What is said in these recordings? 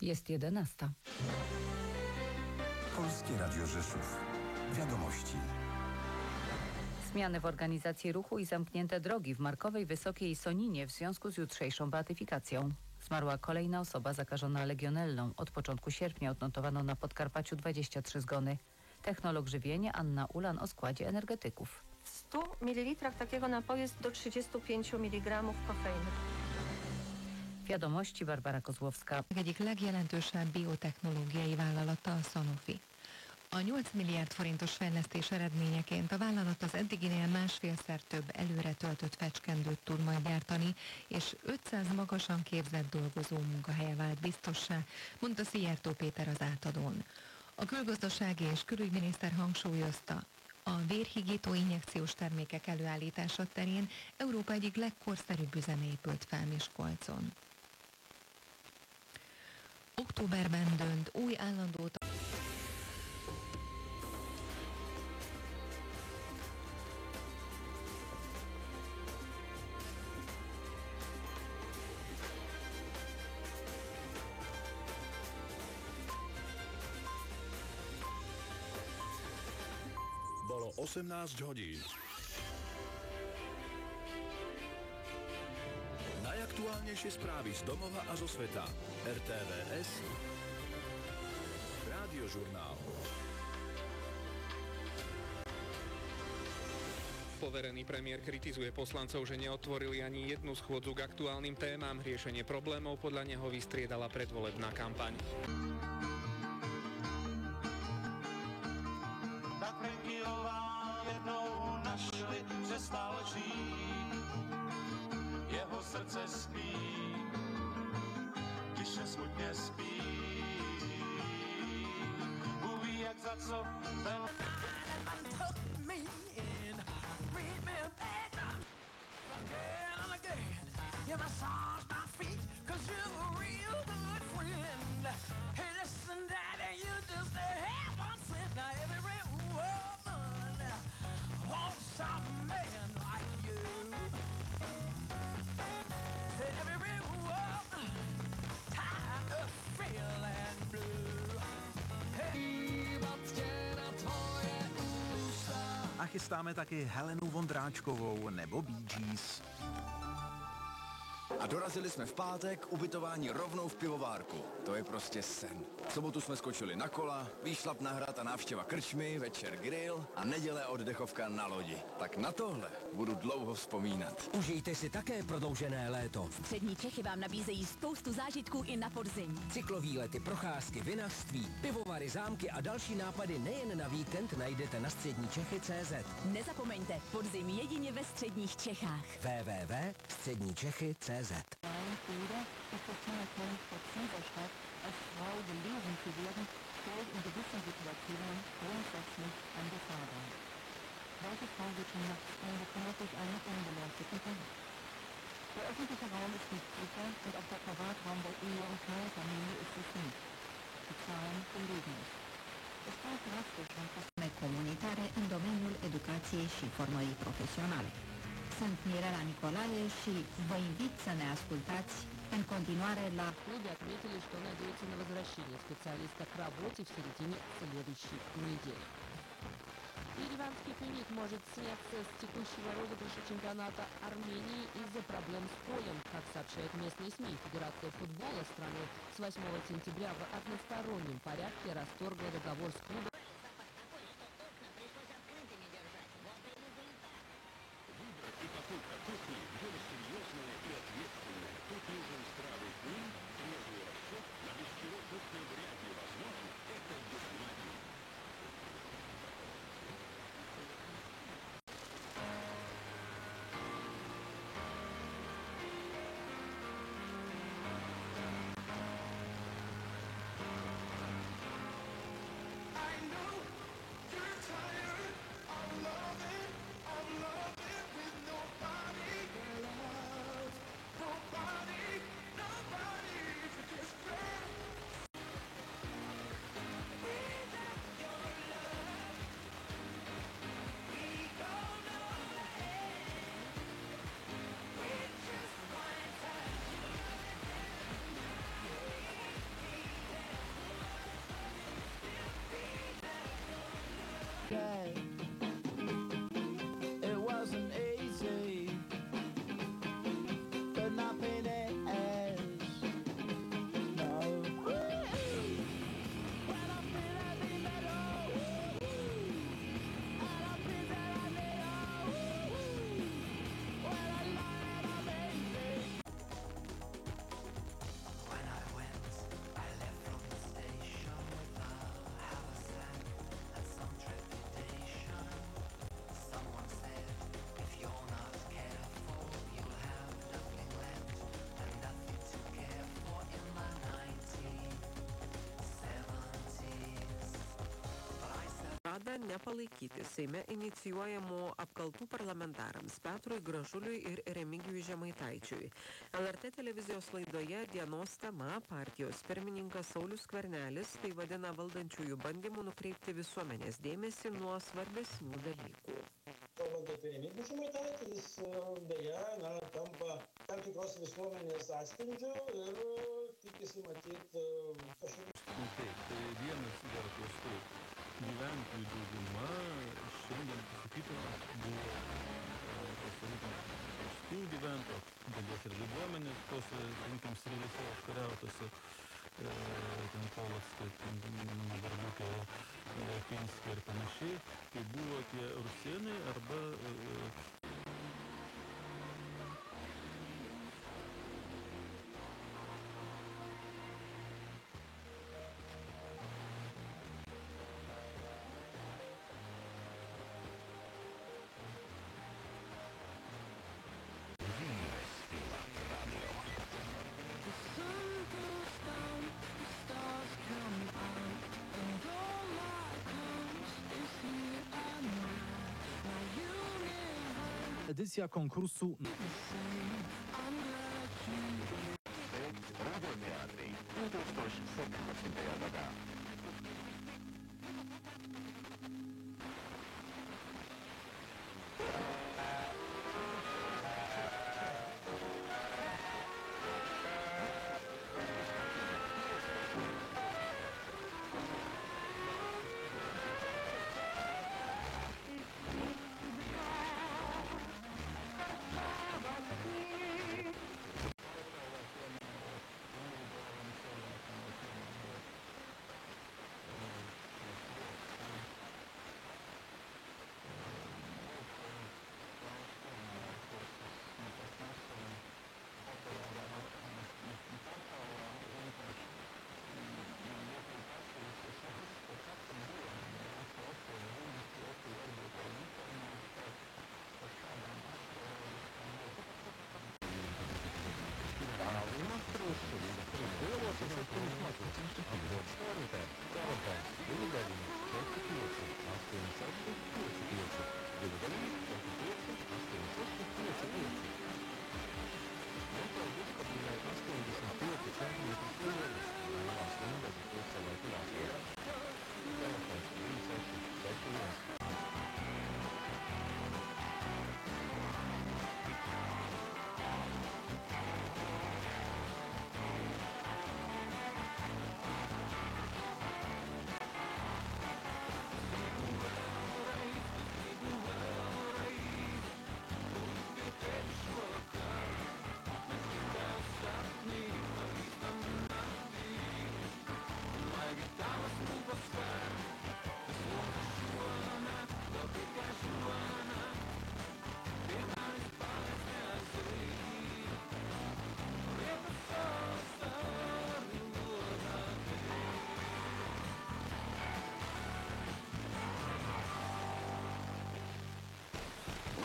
Jest 11. Polskie Radio Rzeszów. Wiadomości. Zmiany w organizacji ruchu i zamknięte drogi w Markowej, Wysokiej i Soninie w związku z jutrzejszą beatyfikacją. Zmarła kolejna osoba zakażona legionellą. Od początku sierpnia odnotowano na Podkarpaciu 23 zgony. Technolog żywienia Anna Ulan o składzie energetyków. W 100 ml takiego napoju jest do 35 mg kofeiny. Wiadomości Barbara Kozłowska. Egyik legjelentősebb biotechnológiai vállalata a Sanofi. A 8 milliárd forintos fejlesztés eredményeként a vállalat az eddiginél másfélszer több előre töltött fecskendőt tud majd gyártani, és 500 magasan képzett dolgozó munkahelye vált biztossá, mondta Szijjártó Péter az átadón. A külgazdasági és külügyminiszter hangsúlyozta, a vérhigító injekciós termékek előállítása terén Európa egyik legkorszerűbb üzeme épült fel Miskolcon. Októberben dönt új állandó Bolo 18 hodín. Najaktuálnejšie správy z domova a zo sveta. RTVS Rádiožurnál. Poverený premiér kritizuje poslancov, že neotvorili ani jednu schôdzu k aktuálnym témam. Riešenie problémov podľa neho vystriedala predvolebná kampaň. Tak Frankyová jednou našli, přestal žít. Jeho srdce spí, tiše smutně spí. Bůh ví, jak za co ten... A chystáme taky Helenu Vondráčkovou nebo Bee Gees. A dorazili jsme v pátek, ubytování rovnou v pivovárku. To je prostě sen. V sobotu jsme skočili na kola, výšlap na hrad a návštěva krčmy, večer grill a neděle oddechovka na lodi. Tak na tohle budu dlouho vzpomínat. Užijte si také prodloužené léto. Střední Čechy vám nabízejí spoustu zážitků i na podzim. Cyklovýlety, procházky, vinařství, pivovary, zámky a další nápady nejen na víkend najdete na středníčechy.cz. Nezapomeňte, podzim jedině ve středních Čechách. www.středníčechy.cz. als Frau gelesen zu werden, stellt in gewissen Situationen grundsätzlich eine Gefahr dar. Welche Frau wird schon nachts eingekümmert durch einen unbeleuchteten Punkt? Der öffentliche Raum ist nicht sicher und auch der Privatraum der Ehe und Familie ist es nicht. Die Zahlen belegen es. Es steigt drastisch und comunitare în domeniul educației și formării profesionale. Sunt Mirela Nicolae și vă invit să ne ascultați în continuare la... Клубы отметили, что надеются на возвращение специалиста к работе в середине следующей недели. Ереванский «Феникс» может сняться с текущего розыгрыша чемпионата Армении из-за проблем с полем. Как сообщают местные СМИ, Федерация футбола страны с 8 сентября в одностороннем порядке расторгла договор с клубом. Покупка кухни – дело серьезное и ответственное. Тут нужен здравый ум, трезвый расчет, а без чего кухня вряд ли возможно. Это догматик. I pažada nepalaikyti Seime inicijuojamų apkaltų parlamentarams Petrui Gražuliui ir Remigijui Žemaitaičiui. LRT televizijos laidoje dienos tema partijos pirmininkas Saulius Skvernelis tai vadina valdančiųjų bandymų nukreipti visuomenės dėmesį nuo svarbesnių dalykų. Kalbant apie Remigijų Žemaitaitį, jis beje tampa tam tikros visuomenės atspindžiu ir tikisi matyti kažkokius. Taip, tai vienas vertus taip. Gyventojų dauguma šiandien pasakytume buvo pasirūpinti paprastų gyventojų, dalies ir ligoninės, tose rinkims srityse užkariautose, ten Polocką, Darbukė, Pinskė ir panašiai, tai buvo tie rusėnai arba Edycja konkursu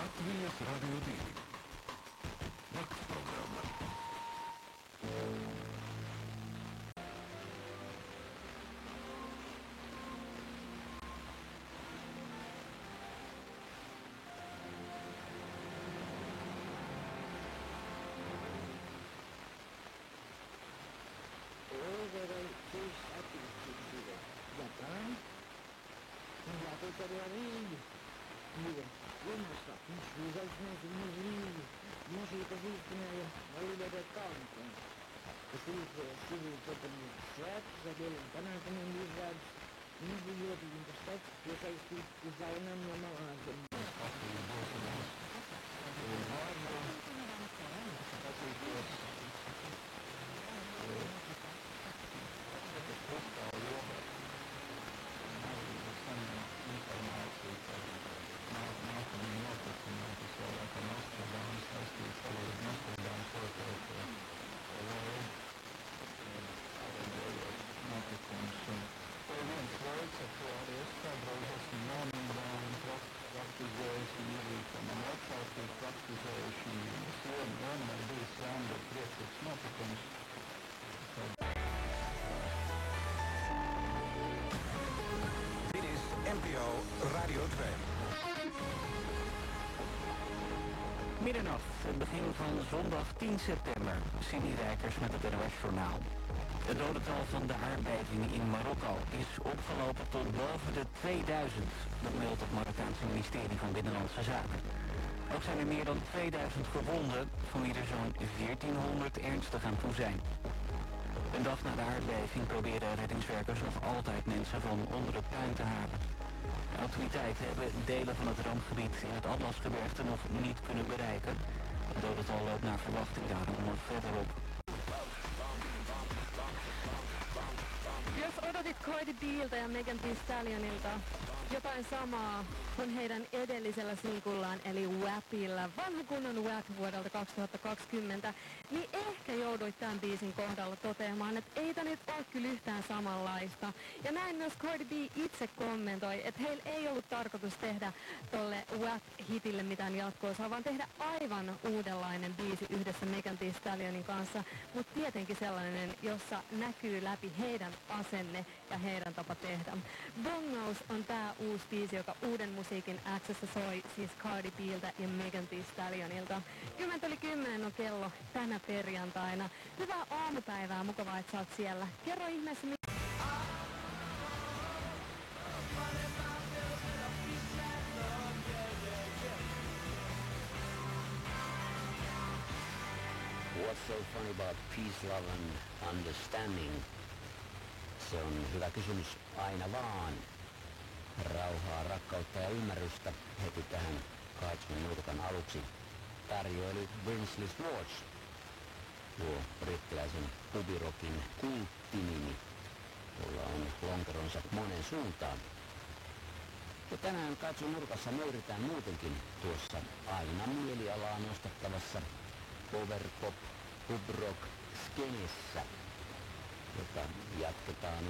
Latvijas Radio 2. Naktsprogramma. Dit is NPO Radio 2. Middernacht, het begin van zondag 10 september. Cindy Rijkers met het NOS-journaal. Het dodental van de aardbeving in Marokko is opgelopen tot boven de 2000. Dat meldt het Marokkaanse ministerie van Binnenlandse Zaken. Ook zijn er meer dan 2000 gewonden, van wie er zo'n 1400 ernstig aan toe zijn. Een dag na de aardbeving proberen reddingswerkers nog altijd mensen van onder het puin te halen. De autoriteiten hebben delen van het rampgebied in het Atlasgebergte nog niet kunnen bereiken. Het dodental loopt naar verwachting daarom nog verder op. Jos odotit Cardi Biltä ja Megan Thee Stallionilta jotain samaa kuin heidän edellisellä sinkullaan eli WAPilla, vanha kunnon WAP vuodelta 2020, niin ehkä jouduit tämän biisin kohdalla toteamaan, että ei tämä nyt ole kyllä yhtään samanlaista. Ja näin myös Cardi B itse kommentoi, että heillä ei ollut tarkoitus tehdä tolle WAP-hitille mitään jatkoosaa, vaan tehdä aivan uudenlainen biisi yhdessä Megan Thee Stallionin kanssa, mutta tietenkin sellainen, jossa näkyy läpi heidän asenne ja heidän tapa tehdä. Bongos on tää uusi biisi, joka uuden musiikin X:ssä soi siis Cardi Biltä ja Megan Thee Stallionilta. 10:10 on kello tänä perjantaina. Hyvää aamupäivää, mukavaa, että sä oot siellä. Kerro ihmeessä, What's so funny about peace, love and understanding? Se on hyvä kysymys aina vaan. Rauhaa, rakkautta ja ymmärrystä heti tähän 8 nurkan aluksi. Tarjoili Brinsley's Watch, tuo brittiläisen pubirokin kulttinimi, jolla on lonkeronsa monen suuntaan. Ja tänään Kaitsun nurkassa nöyritään muutenkin tuossa aina mielialaa nostattavassa powerpop, pubrock skenessä, jota jatketaan